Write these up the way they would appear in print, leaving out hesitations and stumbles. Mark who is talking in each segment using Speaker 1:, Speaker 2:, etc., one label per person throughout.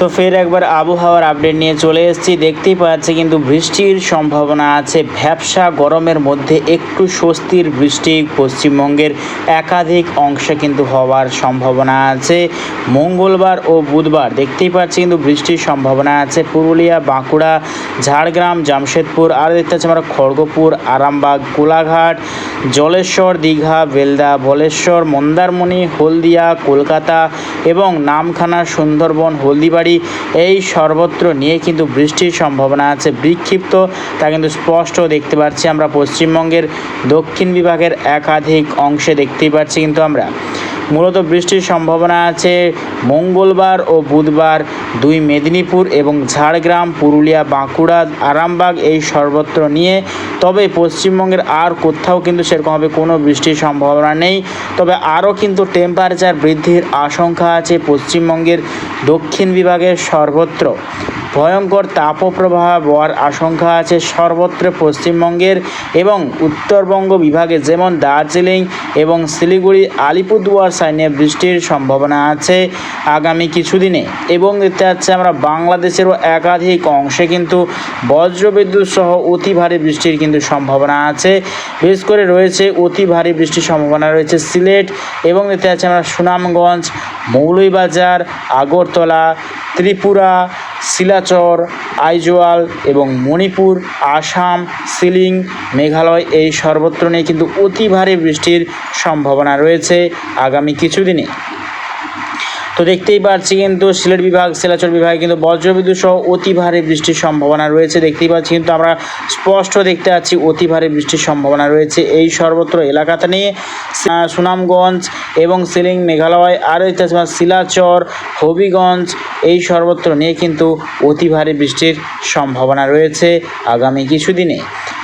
Speaker 1: তো ফের একবার আবহাওয়ার আপডেট নিয়ে চলে এসেছি। দেখতেই পাচ্ছি কিন্তু বৃষ্টির সম্ভাবনা আছে। ভ্যাপসা গরমের মধ্যে একটু স্বস্তির বৃষ্টি পশ্চিমবঙ্গের একাধিক অংশে কিন্তু হওয়ার সম্ভাবনা আছে। মঙ্গলবার ও বুধবার দেখতেই পাচ্ছি কিন্তু বৃষ্টির সম্ভাবনা আছে। পুরুলিয়া, বাঁকুড়া, ঝাড়গ্রাম, জামশেদপুর, আর দেখতে পাচ্ছি আমরা খড়গপুর, আরামবাগ, কোলাঘাট, জলেশ্বর, দীঘা, বেলদা, বলেশ্বর, মন্দারমণি, হলদিয়া, কলকাতা এবং নামখানা, সুন্দরবন, হলদিবাড়ি এই সর্বত্র নিয়ে কিন্তু বৃষ্টির সম্ভাবনা আছে। বিক্ষিপ্ত তা কিন্তু স্পষ্ট দেখতে পাচ্ছি আমরা পশ্চিমবঙ্গের দক্ষিণ বিভাগের একাধিক অংশে দেখতেই পাচ্ছি কিন্তু আমরা মূলত বৃষ্টির সম্ভাবনা আছে মঙ্গলবার ও বুধবার দুই মেদিনীপুর এবং ঝাড়গ্রাম, পুরুলিয়া, বাঁকুড়া, আরামবাগ এই সর্বত্র নিয়ে। তবে পশ্চিমবঙ্গের আর কোথাও কিন্তু সেরকমভাবে কোনো বৃষ্টির সম্ভাবনা নেই। তবে আরও কিন্তু টেম্পারেচার বৃদ্ধির আশঙ্কা আছে পশ্চিমবঙ্গের দক্ষিণ বিভাগের সর্বত্র। ভয়ঙ্কর তাপপ্রবাহ হওয়ার আশঙ্কা আছে সর্বত্র পশ্চিমবঙ্গের এবং উত্তরবঙ্গ বিভাগে, যেমন দার্জিলিং এবং শিলিগুড়ি, আলিপুরদুয়ার সাইডে বৃষ্টির সম্ভাবনা আছে আগামী কিছুদিনে। এবং দেখতে পাচ্ছি আমরা বাংলাদেশেরও একাধিক অংশে কিন্তু বজ্রবিদ্যুৎ সহ অতি ভারী বৃষ্টির কিন্তু সম্ভাবনা আছে। বিশেষ করে রয়েছে অতি ভারী বৃষ্টির সম্ভাবনা রয়েছে সিলেট এবং দেখতে পাচ্ছি আমরা সুনামগঞ্জ, মৌলভীবাজার, আগরতলা, ত্রিপুরা, শিলাচর, আইজওয়াল এবং মণিপুর, আসাম, শিলিং, মেঘালয় এই সর্বত্র নিয়ে কিন্তু অতি ভারী বৃষ্টির সম্ভাবনা রয়েছে আগামী কিছুদিনে। তো দেখতেই পাচ্ছি কিন্তু সিলেট বিভাগ, শিলাচর বিভাগে কিন্তু বজ্রবিদ্যুৎ সহ অতি ভারী বৃষ্টির সম্ভাবনা রয়েছে। দেখতেই পাচ্ছি কিন্তু আমরা স্পষ্ট দেখতে পাচ্ছি অতি ভারী বৃষ্টির সম্ভাবনা রয়েছে এই সর্বত্র এলাকাতে নিয়ে। সুনামগঞ্জ এবং শিলিং, মেঘালয়, আর শিলাচর, হবিগঞ্জ এই সর্বত্র নিয়ে কিন্তু অতি ভারী বৃষ্টির সম্ভাবনা রয়েছে আগামী কিছুদিনে।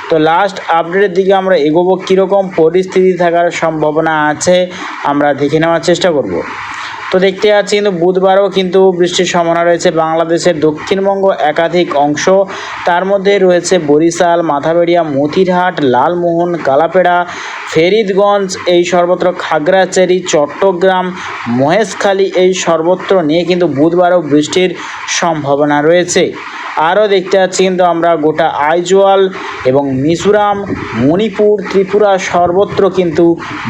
Speaker 1: তো লাস্ট আপডেটের দিকে আমরা এগোবো, কীরকম পরিস্থিতি থাকার সম্ভাবনা আছে আমরা দেখে নেওয়ার চেষ্টা করব। তো দেখতে পাচ্ছি কিন্তু বুধবারও কিন্তু বৃষ্টির সম্ভাবনা রয়েছে বাংলাদেশের দক্ষিণবঙ্গ একাধিক অংশ, তার মধ্যে রয়েছে বরিশাল, মাথাবেড়িয়া, মতিরহাট, লালমোহন, কালাপেড়া, ফেরিদগঞ্জ এই সর্বত্র, খাগড়াছড়ি, চট্টগ্রাম, মহেশখালী এই সর্বত্র নিয়ে কিন্তু বুধবারও বৃষ্টির সম্ভাবনা রয়েছে। আরও দেখতে পাচ্ছি কিন্তু আমরা গোটা আইজওয়াল এবং মিজোরাম, মণিপুর, ত্রিপুরা সর্বত্র কিন্তু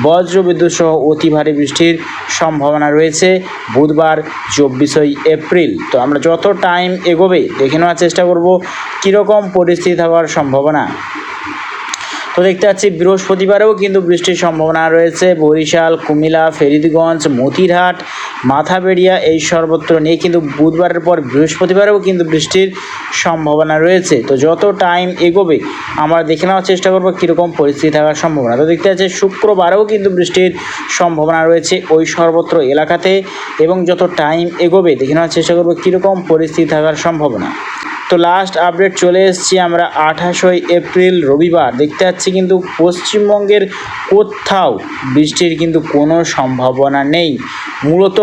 Speaker 1: বজ্রবিদ্যুৎ সহ অতি ভারী বৃষ্টির সম্ভাবনা রয়েছে বুধবার 24 এপ্রিল। তো আমরা যত টাইম এগোবে দেখে নেওয়ার চেষ্টা করব কীরকম পরিস্থিতি থাকার সম্ভাবনা। তো দেখতে পাচ্ছি বৃহস্পতিবারেও কিন্তু বৃষ্টির সম্ভাবনা রয়েছে বরিশাল, কুমিল্লা, ফেরিদগঞ্জ, মতিরহাট, মাথাবেড়িয়া এই সর্বত্র নিয়ে কিন্তু বুধবারের পর বৃহস্পতিবারেও কিন্তু বৃষ্টির সম্ভাবনা রয়েছে। তো যত টাইম এগোবে আমরা দেখে নেওয়ার চেষ্টা করবো কীরকম পরিস্থিতি থাকার সম্ভাবনা। তো দেখতে পাচ্ছি শুক্রবারেও কিন্তু বৃষ্টির সম্ভাবনা রয়েছে ওই সর্বত্র এলাকাতে এবং যত টাইম এগোবে দেখে নেওয়ার চেষ্টা করবো কীরকম পরিস্থিতি থাকার সম্ভাবনা। তো লাস্ট আপডেট চলে এসেছি আমরা 28 এপ্রিল রবিবার। দেখতে পাচ্ছি কিন্তু পশ্চিমবঙ্গের কোথাও বৃষ্টির কিন্তু কোনো সম্ভাবনা নেই। মূলত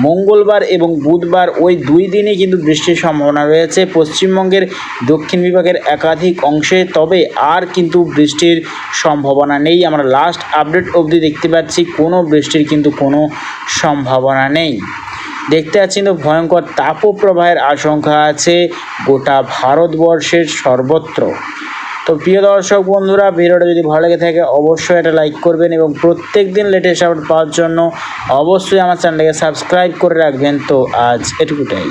Speaker 1: মঙ্গলবার এবং বুধবার ওই দুই দিনই কিন্তু বৃষ্টির সম্ভাবনা রয়েছে পশ্চিমবঙ্গের দক্ষিণ বিভাগের একাধিক অংশে। তবে আর কিন্তু বৃষ্টির সম্ভাবনা নেই। আমরা লাস্ট আপডেট অবধি দেখতে পাচ্ছি কোনো বৃষ্টির কিন্তু কোনো সম্ভাবনা নেই। দেখতে পাচ্ছি কিন্তু ভয়ঙ্কর তাপপ্রবাহের আশঙ্কা আছে গোটা ভারতবর্ষের সর্বত্র। তো প্রিয় দর্শক বন্ধুরা, ভিডিওটা যদি ভালো লেগে থাকে অবশ্যই এটা লাইক করবেন এবং প্রত্যেক দিন লেটেস্ট আপডেট পাওয়ার জন্য অবশ্যই আমার চ্যানেলটাকে সাবস্ক্রাইব করে রাখবেন। তো আজ এটুকুটাই।